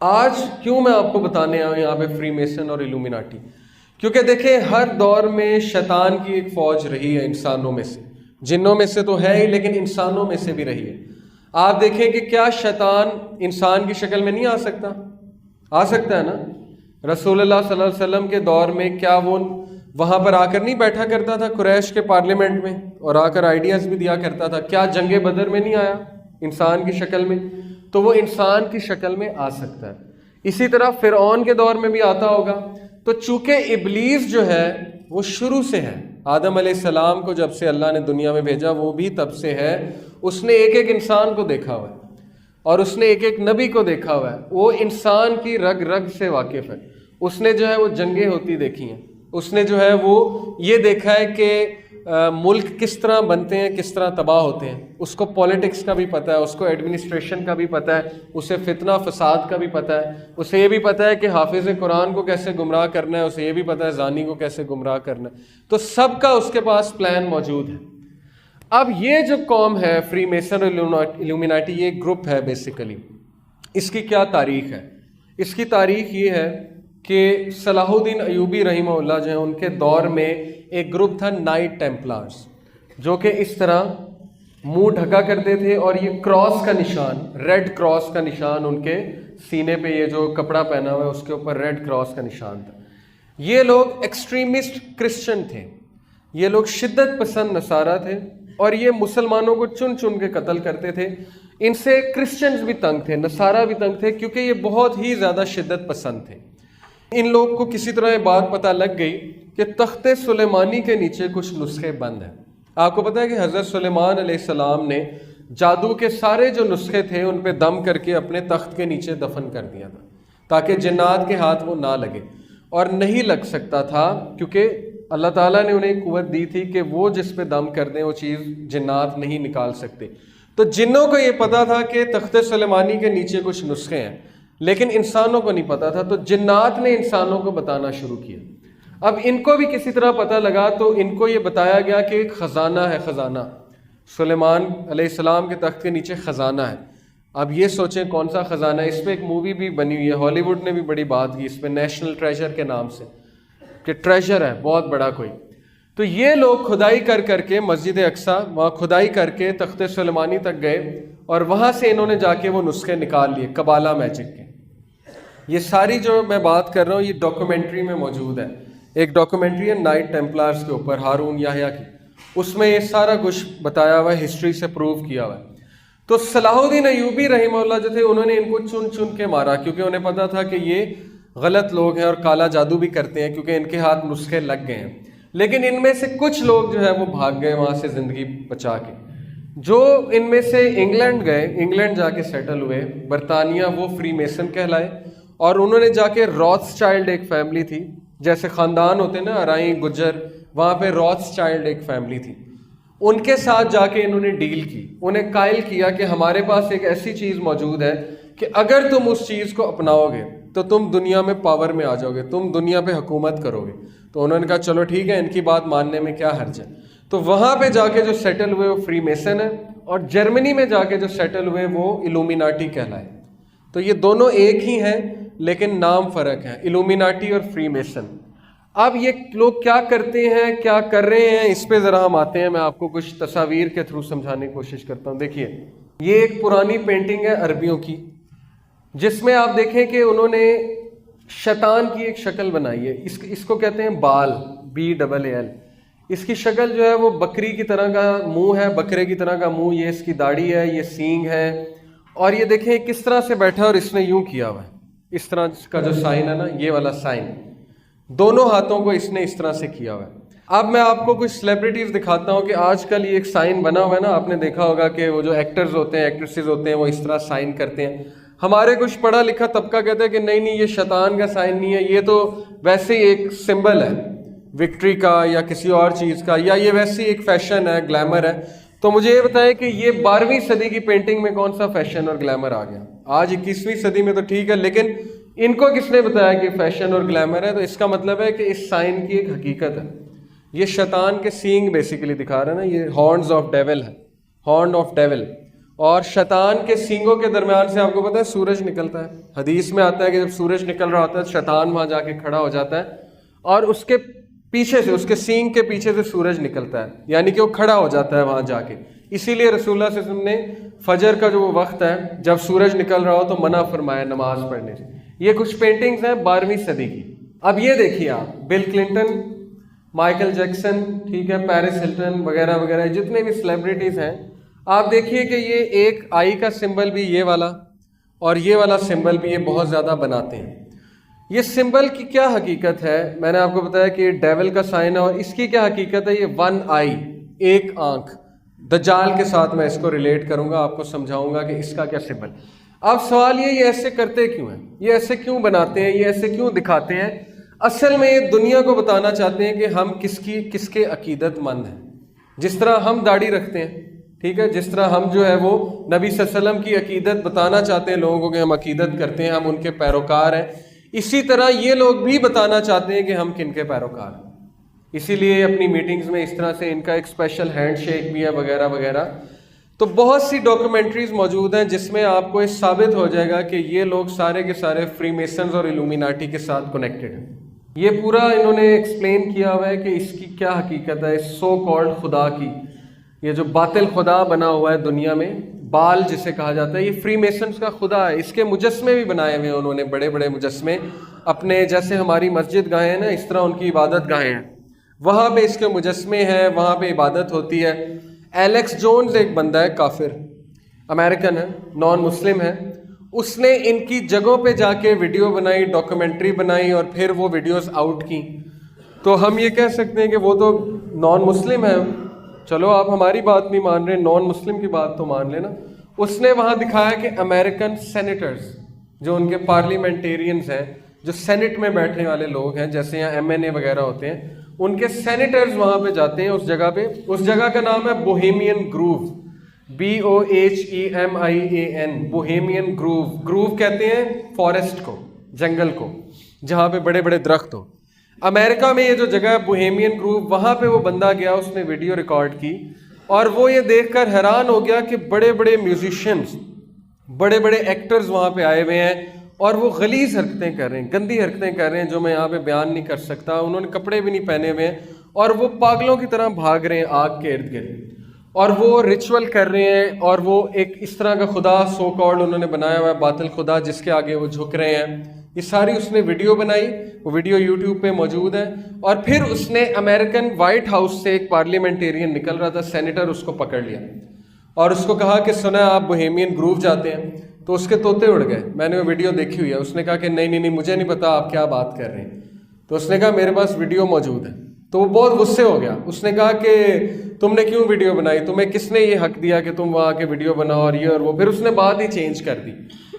آج کیوں میں آپ کو بتانے آیا ہوں یہاں پہ فری میسن اور ایلومیناٹی؟ کیونکہ دیکھیں ہر دور میں شیطان کی ایک فوج رہی ہے انسانوں میں سے، جنوں میں سے تو ہے ہی لیکن انسانوں میں سے بھی رہی ہے۔ آپ دیکھیں کہ کیا شیطان انسان کی شکل میں نہیں آ سکتا؟ آ سکتا ہے نا۔ رسول اللہ صلی اللہ علیہ وسلم کے دور میں کیا وہ وہاں پر آ کر نہیں بیٹھا کرتا تھا قریش کے پارلیمنٹ میں اور آ کر آئیڈیاز بھی دیا کرتا تھا؟ کیا جنگ بدر میں نہیں آیا انسان کی شکل میں؟ تو وہ انسان کی شکل میں آ سکتا ہے۔ اسی طرح فرعون کے دور میں بھی آتا ہوگا۔ تو چونکہ ابلیس جو ہے وہ شروع سے ہے، آدم علیہ السلام کو جب سے اللہ نے دنیا میں بھیجا وہ بھی تب سے ہے، اس نے ایک ایک انسان کو دیکھا ہوا ہے اور اس نے ایک ایک نبی کو دیکھا ہوا ہے، وہ انسان کی رگ رگ سے واقف ہے۔ اس نے جو ہے وہ جنگیں ہوتی دیکھی ہیں، اس نے جو ہے وہ یہ دیکھا ہے کہ ملک کس طرح بنتے ہیں، کس طرح تباہ ہوتے ہیں۔ اس کو پولیٹکس کا بھی پتہ ہے، اس کو ایڈمنسٹریشن کا بھی پتہ ہے، اسے فتنہ فساد کا بھی پتہ ہے، اسے یہ بھی پتہ ہے کہ حافظ قرآن کو کیسے گمراہ کرنا ہے، اسے یہ بھی پتہ ہے زانی کو کیسے گمراہ کرنا ہے۔ تو سب کا اس کے پاس پلان موجود ہے۔ اب یہ جو قوم ہے فری میسن اور ایلومیناٹی، یہ ایک گروپ ہے بیسیکلی۔ اس کی کیا تاریخ ہے؟ اس کی تاریخ یہ ہے کہ صلاح الدین ایوبی رحمہ اللہ جو ہیں ان کے دور میں ایک گروپ تھا نائٹ ٹیمپلارز، جو کہ اس طرح منہ ڈھکا کرتے تھے اور یہ کراس کا نشان، ریڈ کراس کا نشان ان کے سینے پہ، یہ جو کپڑا پہنا ہوا ہے اس کے اوپر ریڈ کراس کا نشان تھا۔ یہ لوگ ایکسٹریمسٹ کرسچن تھے، یہ لوگ شدت پسند نصارہ تھے اور یہ مسلمانوں کو چن چن کے قتل کرتے تھے۔ ان سے کرسچنز بھی تنگ تھے، نصارہ بھی تنگ تھے، کیونکہ یہ بہت ہی زیادہ شدت پسند تھے۔ ان لوگ کو کسی طرح یہ بات پتہ لگ گئی کہ تخت سلیمانی کے نیچے کچھ نسخے بند ہیں۔ آپ کو پتہ ہے کہ حضرت سلیمان علیہ السلام نے جادو کے سارے جو نسخے تھے ان پہ دم کر کے اپنے تخت کے نیچے دفن کر دیا تھا، تاکہ جنات کے ہاتھ وہ نہ لگے، اور نہیں لگ سکتا تھا کیونکہ اللہ تعالیٰ نے انہیں قوت دی تھی کہ وہ جس پہ دم کر دیں وہ چیز جنات نہیں نکال سکتے۔ تو جنوں کو یہ پتہ تھا کہ تخت سلیمانی کے نیچے کچھ نسخے ہیں، لیکن انسانوں کو نہیں پتا تھا۔ تو جنات نے انسانوں کو بتانا شروع کیا۔ اب ان کو بھی کسی طرح پتہ لگا تو ان کو یہ بتایا گیا کہ ایک خزانہ ہے، خزانہ سلیمان علیہ السلام کے تخت کے نیچے خزانہ ہے۔ اب یہ سوچیں کون سا خزانہ ہے؟ اس پہ ایک مووی بھی بنی ہوئی ہے، ہالی ووڈ نے بھی بڑی بات کی اس پہ، نیشنل ٹریجر کے نام سے، کہ ٹریجر ہے بہت بڑا کوئی۔ تو یہ لوگ کھدائی کر کر کے مسجد اقصیٰ وہاں کھدائی کر کے تخت سلیمانی تک گئے اور وہاں سے انہوں نے جا کے وہ نسخے نکال لیے قبالہ میجک کے۔ یہ ساری جو میں بات کر رہا ہوں یہ ڈاکومنٹری میں موجود ہے، ایک ڈاکومنٹری ہے نائٹ ٹیمپلارز کے اوپر، ہارون یحییٰ کی، اس میں یہ سارا کچھ بتایا ہوا ہے، ہسٹری سے پروو کیا ہوا ہے۔ تو صلاح الدین ایوبی رحمہ اللہ جو تھے انہوں نے ان کو چن چن کے مارا، کیونکہ انہیں پتا تھا کہ یہ غلط لوگ ہیں اور کالا جادو بھی کرتے ہیں، کیونکہ ان کے ہاتھ نسخے لگ گئے ہیں۔ لیکن ان میں سے کچھ لوگ جو ہے وہ بھاگ گئے وہاں سے زندگی بچا کے۔ جو ان میں سے انگلینڈ گئے، انگلینڈ جا کے سیٹل ہوئے، برطانیہ، وہ فری میسن کہلائے، اور انہوں نے جا کے راتس چائلڈ ایک فیملی تھی، جیسے خاندان ہوتے ہیں نا ارائیں گجر، وہاں پہ راتس چائلڈ ایک فیملی تھی، ان کے ساتھ جا کے انہوں نے ڈیل کی، انہیں قائل کیا کہ ہمارے پاس ایک ایسی چیز موجود ہے کہ اگر تم اس چیز کو اپناؤ گے تو تم دنیا میں پاور میں آ جاؤ گے، تم دنیا پہ حکومت کرو گے۔ تو انہوں نے کہا چلو ٹھیک ہے، ان کی بات ماننے میں کیا حرج ہے۔ تو وہاں پہ جا کے جو سیٹل ہوئے وہ فری میسن ہے، اور جرمنی میں جا کے جو سیٹل ہوئے وہ ایلومیناٹی کہلائے۔ تو یہ دونوں ایک ہی ہیں لیکن نام فرق ہے، ایلومیناٹی اور فری میسن۔ اب یہ لوگ کیا کرتے ہیں، کیا کر رہے ہیں، اس پہ ذرا ہم آتے ہیں۔ میں آپ کو کچھ تصاویر کے تھرو سمجھانے کی کوشش کرتا ہوں۔ دیکھیے یہ ایک پرانی پینٹنگ ہے عربیوں کی، جس میں آپ دیکھیں کہ انہوں نے شیطان کی ایک شکل بنائی ہے، اس کو کہتے ہیں بال، BAAL۔ اس کی شکل جو ہے وہ بکری کی طرح کا منہ ہے، بکرے کی طرح کا منہ، یہ اس کی داڑھی ہے، یہ سینگ ہے، اور یہ دیکھیں کس طرح سے بیٹھا اور اس نے یوں کیا ہوا ہے، اس طرح کا جو سائن ہے نا، یہ والا سائن، دونوں ہاتھوں کو اس نے اس طرح سے کیا ہوا ہے۔ اب میں آپ کو کچھ سیلیبریٹیز دکھاتا ہوں کہ آج کل یہ ایک سائن بنا ہوا ہے نا، آپ نے دیکھا ہوگا کہ وہ جو ایکٹرز ہوتے ہیں، ایکٹریسز ہوتے ہیں، وہ اس طرح سائن کرتے ہیں۔ ہمارے کچھ پڑھا لکھا طبقہ کہتا ہے کہ نہیں نہیں، یہ شیطان کا سائن نہیں ہے، یہ تو ویسے ہی ایک سمبل ہے وکٹری کا یا کسی اور چیز کا، یا یہ ویسے ہی ایک فیشن ہے، گلیمر ہے۔ تو مجھے یہ بتائیں کہ یہ 12ویں صدی کی پینٹنگ میں کون سا فیشن اور گلیمر آ گیا؟ آج 21ویں صدی میں تو ٹھیک ہے، لیکن ان کو کس نے بتایا کہ فیشن اور گلیمر ہے؟ تو اس کا مطلب ہے کہ اس سائن کی ایک حقیقت ہے۔ یہ شیطان کے سینگ بیسیکلی دکھا رہا ہے نا، یہ ہارنز آف ڈیول ہے، ہارن آف ڈیول، اور شیطان کے سینگوں کے درمیان سے آپ کو پتہ ہے سورج نکلتا ہے. حدیث میں آتا ہے کہ جب سورج نکل رہا ہوتا ہے شیطان وہاں جا کے کھڑا ہو جاتا ہے اور اس کے پیچھے سے، اس کے سینگ کے پیچھے سے سورج نکلتا ہے، یعنی کہ وہ کھڑا ہو جاتا ہے وہاں جا کے. اسی لیے رسول اللہ صلی اللہ علیہ وسلم نے فجر کا جو وقت ہے جب سورج نکل رہا ہو تو منع فرمایا نماز پڑھنے سے. یہ کچھ پینٹنگز ہیں 12ویں صدی کی. اب یہ دیکھیے آپ، بل کلنٹن، مائیکل جیکسن، ٹھیک ہے، پیرس ہلٹن وغیرہ وغیرہ جتنے بھی سیلیبریٹیز ہیں، آپ دیکھیے کہ یہ ایک آئی کا سمبل بھی یہ والا اور یہ والا سمبل بھی یہ بہت زیادہ بناتے ہیں. یہ سمبل کی کیا حقیقت ہے؟ میں نے آپ کو بتایا کہ یہ ڈیول کا سائن ہے، اور اس کی کیا حقیقت ہے؟ یہ 1 آئی، ایک آنکھ. دجال کے ساتھ میں اس کو ریلیٹ کروں گا، آپ کو سمجھاؤں گا کہ اس کا کیا سمبل. اب سوال یہ ایسے کرتے کیوں ہیں؟ یہ ایسے کیوں بناتے ہیں؟ یہ ایسے کیوں دکھاتے ہیں؟ اصل میں یہ دنیا کو بتانا چاہتے ہیں کہ ہم کس کے عقیدت مند ہیں. جس طرح ہم داڑھی رکھتے ہیں، ٹھیک ہے، جس طرح ہم جو ہے وہ نبی صلی اللہ علیہ وسلم کی عقیدت بتانا چاہتے ہیں لوگوں کو کہ ہم عقیدت کرتے ہیں، ہم ان کے پیروکار ہیں، اسی طرح یہ لوگ بھی بتانا چاہتے ہیں کہ ہم کن کے پیروکار ہیں. اسی لیے اپنی میٹنگز میں اس طرح سے ان کا ایک اسپیشل ہینڈ شیک بھی ہے وغیرہ وغیرہ. تو بہت سی ڈاکومنٹریز موجود ہیں جس میں آپ کو یہ ثابت ہو جائے گا کہ یہ لوگ سارے کے سارے فری میسنز اور الومیناٹی کے ساتھ کنیکٹڈ ہیں. یہ پورا انہوں نے ایکسپلین کیا ہوا ہے کہ اس کی کیا حقیقت ہے، اس سو کالڈ خدا کی، یہ جو باطل خدا بنا ہوا ہے دنیا میں، بال جسے کہا جاتا ہے، یہ فری میسنز کا خدا ہے. اس کے مجسمے بھی بنائے ہوئے ہیں انہوں نے، بڑے بڑے مجسمے اپنے، جیسے ہماری مسجد گاہیں ہیں نا، اس طرح ان کی عبادت گاہیں ہیں، وہاں پہ اس کے مجسمے ہیں، وہاں پہ عبادت ہوتی ہے. ایلیکس جونز ایک بندہ ہے، کافر امریکن ہے، نان مسلم ہے، اس نے ان کی جگہوں پہ جا کے ویڈیو بنائی، ڈاکومنٹری بنائی، اور پھر وہ ویڈیوز آؤٹ کی. تو ہم یہ کہہ سکتے ہیں کہ وہ تو نان مسلم ہے، چلو آپ ہماری بات نہیں مان رہے، نان مسلم کی بات تو مان لینا. اس نے وہاں دکھایا کہ امریکن سینیٹرز، جو ان کے پارلیمنٹیرینز ہیں، جو سینٹ میں بیٹھنے والے لوگ ہیں، جیسے یہاں MNA وغیرہ ہوتے ہیں، ان کے سینیٹرز وہاں پہ جاتے ہیں اس جگہ پہ. اس جگہ کا نام ہے Bohemian grove, BOHEMIAN، Bohemian grove. Grove کہتے ہیں فارسٹ کو، جنگل کو، جہاں پہ بڑے بڑے درخت ہو. امریکہ میں یہ جو جگہ ہے بوہیمین گروو، وہاں پہ وہ بندہ گیا، اس نے ویڈیو ریکارڈ کی، اور وہ یہ دیکھ کر حیران ہو گیا کہ بڑے بڑے میوزیشینز، بڑے بڑے ایکٹرز وہاں پہ آئے ہوئے ہیں، اور وہ غلیظ حرکتیں کر رہے ہیں، گندی حرکتیں کر رہے ہیں جو میں یہاں پہ بیان نہیں کر سکتا. انہوں نے کپڑے بھی نہیں پہنے ہوئے ہیں، اور وہ پاگلوں کی طرح بھاگ رہے ہیں آگ کے ارد گرد، اور وہ ریچول کر رہے ہیں، اور وہ ایک اس طرح کا خدا سو کالڈ انہوں نے بنایا ہوا ہے، باطل خدا، جس کے آگے وہ جھک رہے ہیں. یہ ساری اس نے ویڈیو بنائی، وہ ویڈیو یوٹیوب پہ موجود ہے. اور پھر اس نے امریکن وائٹ ہاؤس سے ایک پارلیمنٹیرین نکل رہا تھا، سینیٹر، اس کو پکڑ لیا اور اس کو کہا کہ سنا آپ بوہیمین گروو جاتے ہیں؟ تو اس کے طوطے اڑ گئے. میں نے وہ ویڈیو دیکھی ہوئی ہے. اس نے کہا کہ نہیں مجھے نہیں پتا آپ کیا بات کر رہے ہیں. تو اس نے کہا میرے پاس ویڈیو موجود ہے. تو وہ بہت غصے ہو گیا. اس نے کہا کہ تم نے کیوں ویڈیو بنائی، تمہیں کس نے یہ حق دیا کہ تم وہاں کے ویڈیو بناؤ، اور یہ اور وہ. پھر اس نے بات ہی چینج کر دی.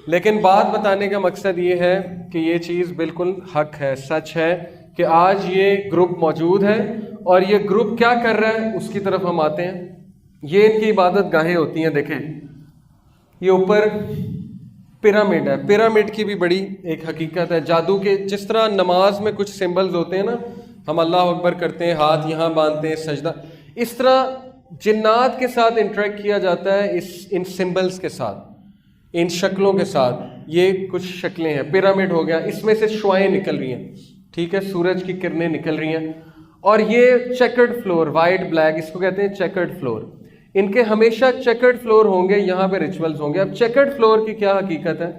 لیکن بات بتانے کا مقصد یہ ہے کہ یہ چیز بالکل حق ہے، سچ ہے کہ آج یہ گروپ موجود ہے، اور یہ گروپ کیا کر رہا ہے اس کی طرف ہم آتے ہیں. یہ ان کی عبادت گاہیں ہوتی ہیں. دیکھیں یہ اوپر پیرامڈ ہے. پیرامڈ کی بھی بڑی ایک حقیقت ہے جادو کے. جس طرح نماز میں کچھ سمبلز ہوتے ہیں نا، ہم اللہ اکبر کرتے ہیں، ہاتھ یہاں باندھتے ہیں، سجدہ، اس طرح جنات کے ساتھ انٹریکٹ کیا جاتا ہے ان سمبلز کے ساتھ، ان شکلوں کے ساتھ. یہ کچھ شکلیں ہیں. پیرامڈ ہو گیا، اس میں سے شعائیں نکل رہی ہیں، ٹھیک ہے، سورج کی کرنیں نکل رہی ہیں. اور یہ چیکرڈ فلور، وائٹ بلیک، اس کو کہتے ہیں چیکرڈ فلور. ان کے ہمیشہ چیکرڈ فلور ہوں گے، یہاں پہ ریچولز ہوں گے. اب چیکرڈ فلور کی کیا حقیقت ہے؟